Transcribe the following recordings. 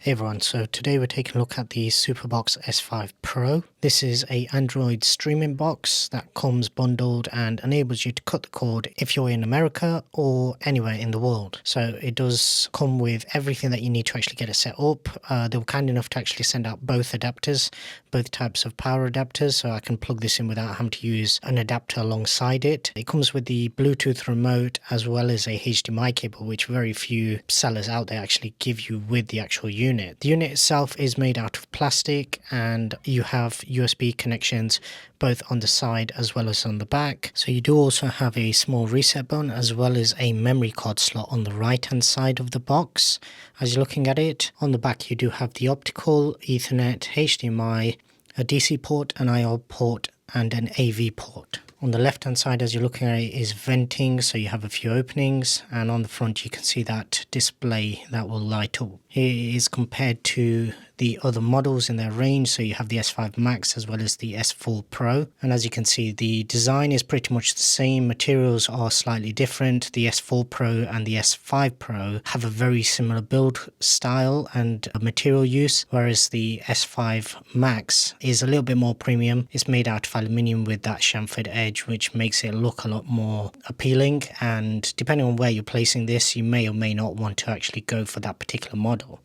Hey everyone, so today we're taking a look at the SuperBox S5 Pro. This is a Android streaming box that comes bundled and enables you to cut the cord if you're in America or anywhere in the world. So it does come with everything that you need to actually get it set up. They were kind enough to actually send out both adapters, both types of power adapters, so I can plug this in without having to use an adapter alongside it. It comes with the Bluetooth remote as well as a HDMI cable, which very few sellers out there actually give you with the actual unit. The unit itself is made out of plastic and you have USB connections both on the side as well as on the back. So you do also have a small reset button as well as a memory card slot on the right hand side of the box. As you're looking at it, on the back you do have the optical, Ethernet, HDMI, a DC port, an IR port and an AV port. On the left hand side as you're looking at it is venting, so you have a few openings, and on the front you can see that display that will light up. It is compared to the other models in their range, so you have the S5 Max as well as the S4 Pro, and as you can see the design is pretty much the same. Materials are slightly different. The S4 Pro and the S5 Pro have a very similar build style and material use, whereas the S5 Max is a little bit more premium. It's made out of aluminium with that chamfered edge, which makes it look a lot more appealing, and depending on where you're placing this, you may or may not want to actually go for that particular model.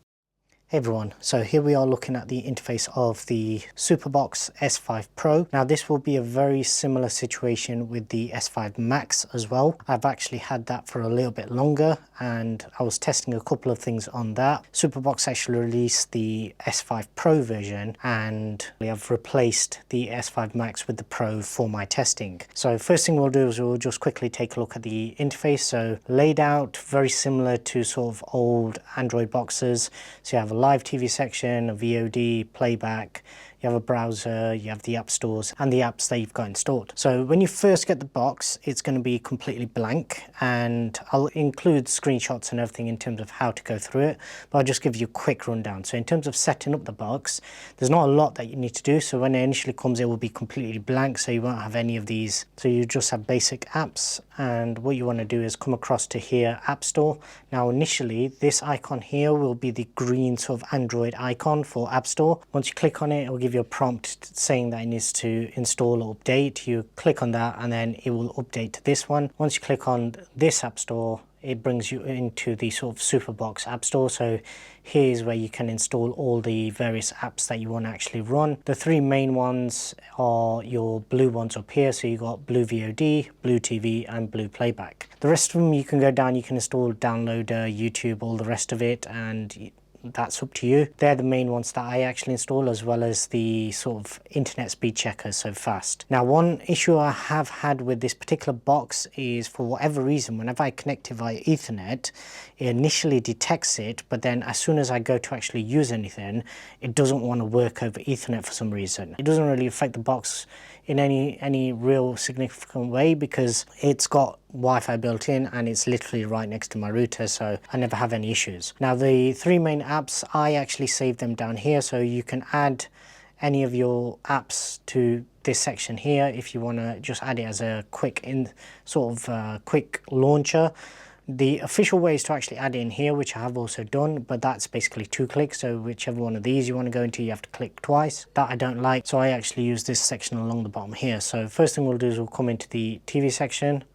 Hey everyone, so here we are looking at the interface of the SuperBox S5 Pro. Now this will be a very similar situation with the S5 Max as well. I've actually had that for a little bit longer and I was testing a couple of things on that. SuperBox actually released the S5 Pro version and I've replaced the S5 Max with the Pro for my testing. So first thing we'll do is we'll just quickly take a look at the interface. So laid out very similar to sort of old Android boxes. So you have a live TV section, a VOD, playback, you have a browser, you have the app stores and the apps that you've got installed. So when you first get the box, it's going to be completely blank, and I'll include screenshots and everything in terms of how to go through it, but I'll just give you a quick rundown. So in terms of setting up the box, there's not a lot that you need to do. So when it initially comes, it will be completely blank, so you won't have any of these. So you just have basic apps, and what you want to do is come across to here, App Store. Now initially this icon here will be the green sort of Android icon for App Store. Once you click on it, it will give you a prompt saying that it needs to install or update. You click on that and then it will update to this one. Once you click on this App Store, it brings you into the sort of SuperBox App Store. So here's where you can install all the various apps that you want to actually run. The three main ones are your blue ones up here. So you got Blue VOD, Blue TV and Blue Playback. The rest of them you can go down, you can install Downloader, YouTube, all the rest of it, and that's up to you. They're the main ones that I actually install, as well as the sort of internet speed checkers, so fast. Now one issue I have had with this particular box is, for whatever reason, whenever I connect it via Ethernet, it initially detects it, but then as soon as I go to actually use anything, it doesn't want to work over Ethernet for some reason. It doesn't really affect the box in any real significant way because it's got Wi-Fi built in and it's literally right next to my router, so I never have any issues. Now the three main apps, I actually save them down here, so you can add any of your apps to this section here if you want to just add it as a quick quick launcher. The official way is to actually add it in here, which I have also done, but that's basically 2 clicks. So whichever one of these you want to go into, you have to click twice. That I don't like, so I actually use this section along the bottom here. So first thing we'll do is we'll come into the TV section.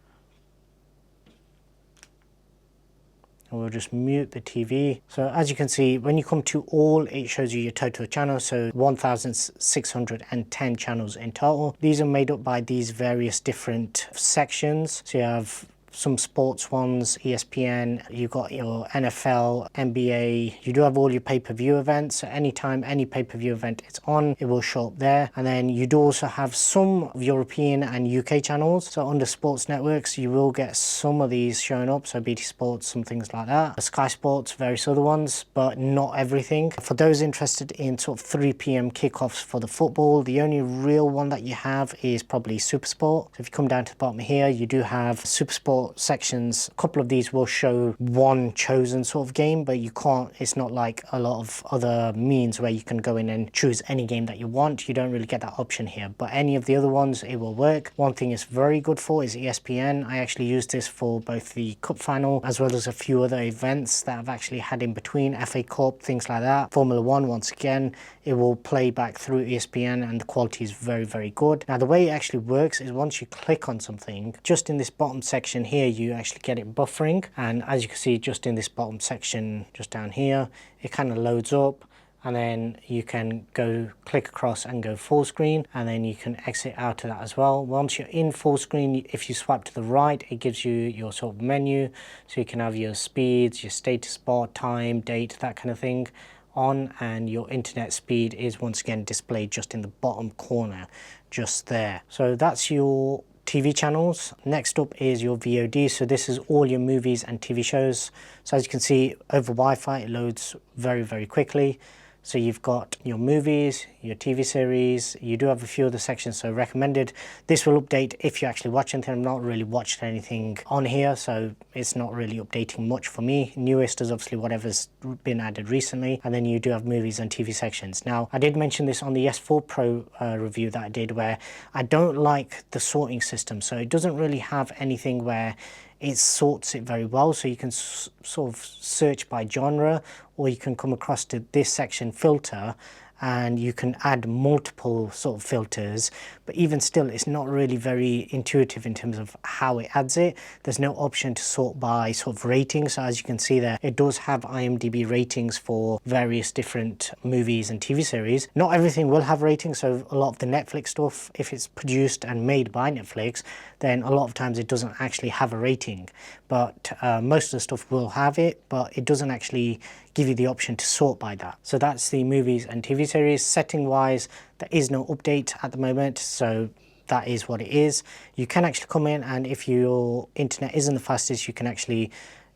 And we'll just mute the TV. So as you can see, when you come to all, it shows you your total channels. So 1,610 channels in total. These are made up by these various different sections. So you have some sports ones, ESPN, you've got your NFL, NBA, you do have all your pay-per-view events. So anytime any pay-per-view event is on, it will show up there. And then you do also have some European and UK channels. So under sports networks, you will get some of these showing up. So BT Sports, some things like that. Sky Sports, various other ones, but not everything. For those interested in sort of 3 p.m. kickoffs for the football, the only real one that you have is probably SuperSport. So if you come down to the bottom here, you do have SuperSport your sections, a couple of these will show one chosen sort of game, but you can't, it's not like a lot of other means where you can go in and choose any game that you want. You don't really get that option here, but any of the other ones, it will work. One thing it's very good for is ESPN. I actually use this for both the cup final as well as a few other events that I've actually had in between, FA Cup, things like that. Formula One, once again, it will play back through ESPN and the quality is very, very good. Now the way it actually works is once you click on something, just in this bottom section here, you actually get it buffering, and as you can see just in this bottom section just down here, it kind of loads up, and then you can go click across and go full screen, and then you can exit out of that as well. Once you're in full screen, if you swipe to the right, it gives you your sort of menu, so you can have your speeds, your status bar, time, date, that kind of thing on, and your internet speed is once again displayed just in the bottom corner just there. So that's your TV channels. Next up is your VOD. So this is all your movies and TV shows. So as you can see, over Wi-Fi it loads very, very quickly. So you've got your movies, your TV series, you do have a few other sections, so recommended. This will update if you actually watch anything. I'm not really watched anything on here, so it's not really updating much for me. Newest is obviously whatever's been added recently, and then you do have movies and TV sections. Now, I did mention this on the S4 Pro review that I did, where I don't like the sorting system. So it doesn't really have anything where it sorts it very well, so you can sort of search by genre, or you can come across to this section filter and you can add multiple sort of filters, but even still it's not really very intuitive in terms of how it adds it. There's no option to sort by sort of ratings, so as you can see there, it does have IMDb ratings for various different movies and TV series. Not everything will have ratings, so a lot of the Netflix stuff, if it's produced and made by Netflix, then a lot of times it doesn't actually have a rating, but most of the stuff will have it, but it doesn't actually give you the option to sort by that. So that's the movies and TV series. Setting wise, there is no update at the moment, so that is what it is. You can actually come in, and if your internet isn't the fastest, you can actually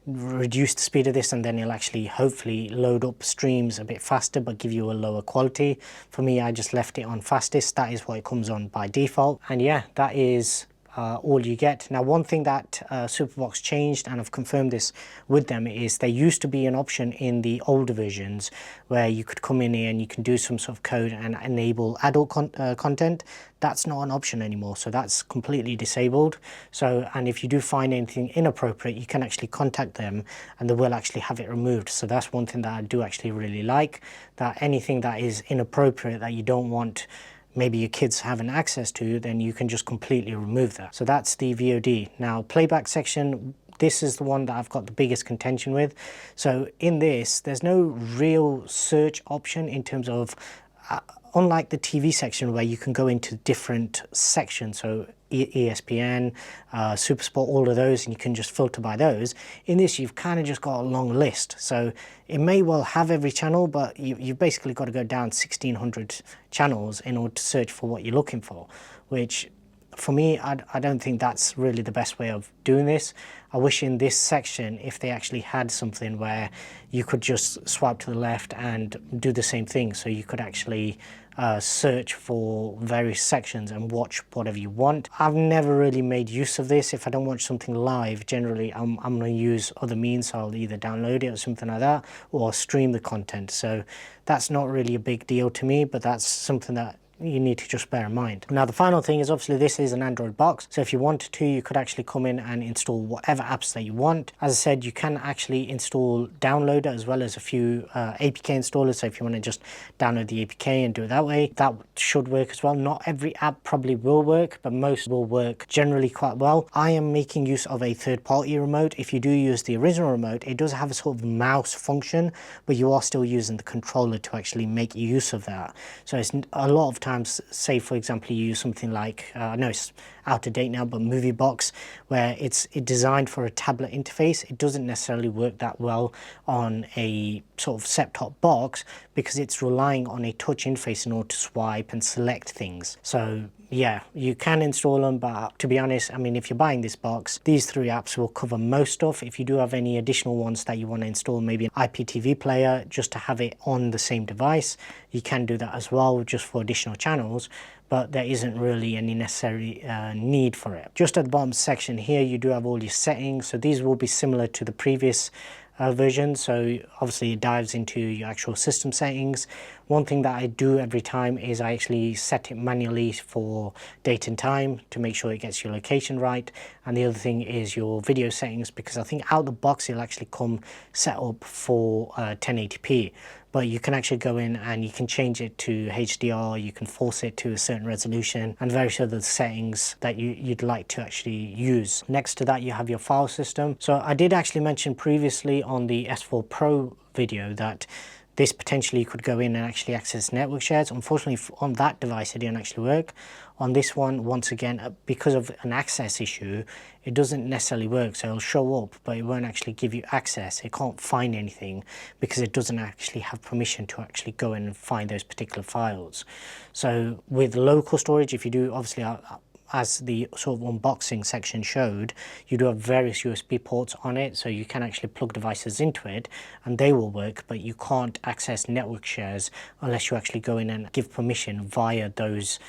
reduce the speed of this, and then it'll actually hopefully load up streams a bit faster but give you a lower quality. For me, I just left it on fastest. That is what it comes on by default, and yeah, that is all you get. Now, one thing that SuperBox changed, and I've confirmed this with them, is there used to be an option in the older versions where you could come in here and you can do some sort of code and enable adult content. That's not an option anymore, so that's completely disabled. So, and if you do find anything inappropriate, you can actually contact them and they will actually have it removed. So that's one thing that I do actually really like, that anything that is inappropriate that you don't want maybe your kids having access to, then you can just completely remove that. So that's the VOD. Now, playback section, this is the one that I've got the biggest contention with. So in this, there's no real search option in terms of, unlike the TV section where you can go into different sections, so ESPN, SuperSport, all of those, and you can just filter by those. In this, you've kind of just got a long list. So it may well have every channel, but you've basically got to go down 1,600 channels in order to search for what you're looking for, which for me, I don't think that's really the best way of doing this. I wish in this section, if they actually had something where you could just swipe to the left and do the same thing, so you could actually search for various sections and watch whatever you want. I've never really made use of this. If I don't watch something live, generally I'm going to use other means. So I'll either download it or something like that, or stream the content. So that's not really a big deal to me, but that's something that you need to just bear in mind. Now, the final thing is obviously this is an Android box, so if you wanted to, you could actually come in and install whatever apps that you want. As I said, you can actually install Downloader as well as a few APK installers, so if you want to just download the APK and do it that way, that should work as well. Not every app probably will work, but most will work generally quite well. I am making use of a third-party remote. If you do use the original remote, it does have a sort of mouse function, but you are still using the controller to actually make use of that. So it's a lot of times, say for example, you use something like, I know it's out of date now, but MovieBox, where it's designed for a tablet interface. It doesn't necessarily work that well on a sort of set-top box because it's relying on a touch interface in order to swipe and select things. So yeah, you can install them, but to be honest, I mean, if you're buying this box, these 3 apps will cover most stuff. If you do have any additional ones that you want to install, maybe an IPTV player just to have it on the same device, you can do that as well, just for additional channels, but there isn't really any necessary need for it. Just at the bottom section here, you do have all your settings. So these will be similar to the previous version. So obviously it dives into your actual system settings. One thing that I do every time is I actually set it manually for date and time to make sure it gets your location right. And the other thing is your video settings, because I think out the box it'll actually come set up for 1080p. But you can actually go in and you can change it to HDR, you can force it to a certain resolution, and various other settings that you'd like to actually use. Next to that, you have your file system. So I did actually mention previously on the S4 Pro video that this potentially could go in and actually access network shares. Unfortunately, on that device, it didn't actually work. On this one, once again, because of an access issue, it doesn't necessarily work. So it'll show up, but it won't actually give you access. It can't find anything because it doesn't actually have permission to actually go in and find those particular files. So with local storage, if you do, obviously, as the sort of unboxing section showed, you do have various USB ports on it, so you can actually plug devices into it and they will work, but you can't access network shares unless you actually go in and give permission via those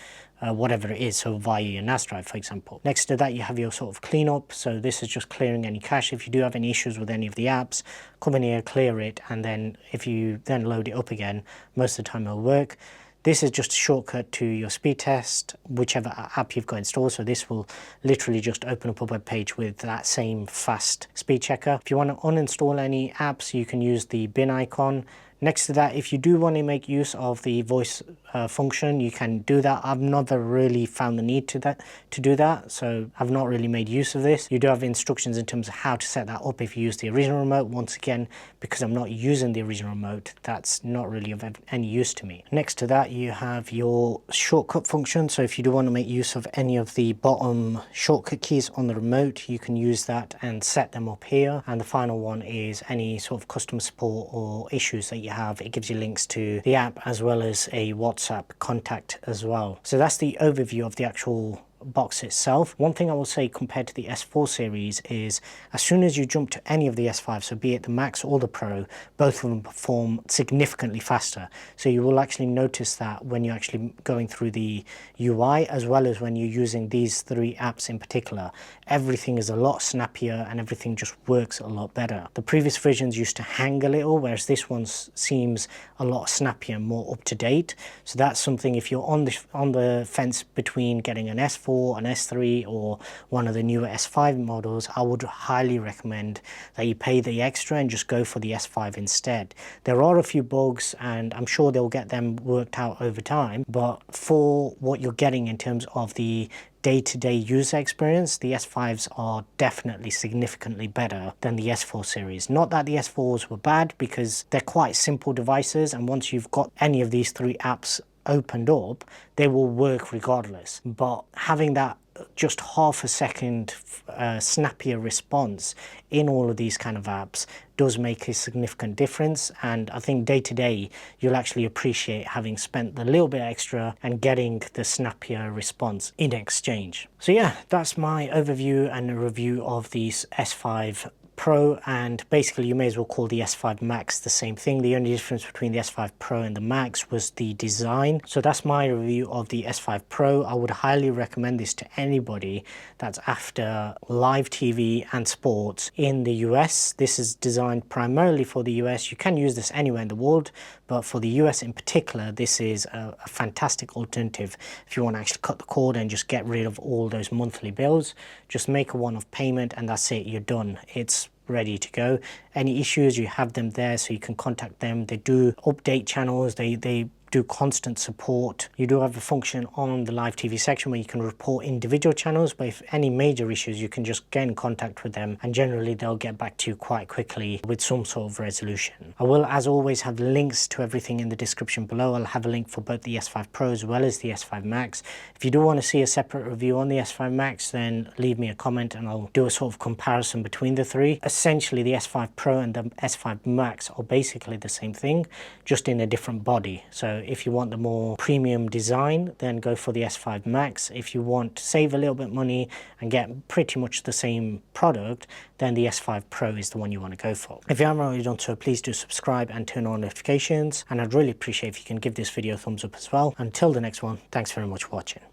whatever it is, so via your NAS drive, for example. Next to that, you have your sort of cleanup. So this is just clearing any cache. If you do have any issues with any of the apps, come in here, clear it, and then if you then load it up again, most of the time it'll work. This is just a shortcut to your speed test, whichever app you've got installed. So this will literally just open up a web page with that same fast speed checker. If you want to uninstall any apps, you can use the bin icon. Next to that, if you do want to make use of the voice function, you can do that. I've never really found the need to do that, so I've not really made use of this. You do have instructions in terms of how to set that up if you use the original remote. Once again, because I'm not using the original remote, that's not really of any use to me. Next to that, you have your shortcut function. So if you do want to make use of any of the bottom shortcut keys on the remote, you can use that and set them up here. And the final one is any sort of customer support or issues that you have. It gives you links to the app as well as a WhatsApp contact as well. So that's the overview of the actual box itself. One thing I will say compared to the S4 series is as soon as you jump to any of the S5, so be it the Max or the Pro, both of them perform significantly faster. So you will actually notice that when you're actually going through the UI, as well as when you're using these 3 apps in particular, everything is a lot snappier and everything just works a lot better. The previous versions used to hang a little, whereas this one seems a lot snappier and more up to date. So that's something, if you're on the fence between getting an S4, an S3 or one of the newer S5 models, I would highly recommend that you pay the extra and just go for the S5 instead. There are a few bugs and I'm sure they'll get them worked out over time, but for what you're getting in terms of the day-to-day user experience, the S5s are definitely significantly better than the S4 series. Not that the S4s were bad, because they're quite simple devices, and once you've got any of these 3 apps opened up, they will work regardless. But having that just half a second snappier response in all of these kind of apps does make a significant difference, and I think day to day you'll actually appreciate having spent the little bit extra and getting the snappier response in exchange. So yeah, that's my overview and a review of these S5 Pro, and basically you may as well call the S5 Max the same thing. The only difference between the S5 Pro and the Max was the design. So that's my review of the S5 Pro. I would highly recommend this to anybody that's after live TV and sports in the US. This is designed primarily for the US. You can use this anywhere in the world, but for the US in particular, this is a fantastic alternative if you want to actually cut the cord and just get rid of all those monthly bills. Just make a one-off payment and that's it, you're done. It's ready to go. Any issues, you have them there so you can contact them. They do update channels, they do constant support. You do have a function on the live TV section where you can report individual channels, but if any major issues, you can just get in contact with them and generally they'll get back to you quite quickly with some sort of resolution. I will, as always, have links to everything in the description below. I'll have a link for both the S5 Pro as well as the S5 Max. If you do want to see a separate review on the S5 Max, then leave me a comment and I'll do a sort of comparison between the 3. Essentially, the S5 Pro and the S5 Max are basically the same thing, just in a different body. So if you want the more premium design, then go for the S5 Max. If you want to save a little bit money and get pretty much the same product, then the S5 Pro is the one you want to go for. If you haven't already done so, please do subscribe and turn on notifications, and I'd really appreciate if you can give this video a thumbs up as well. Until the next one, thanks very much for watching.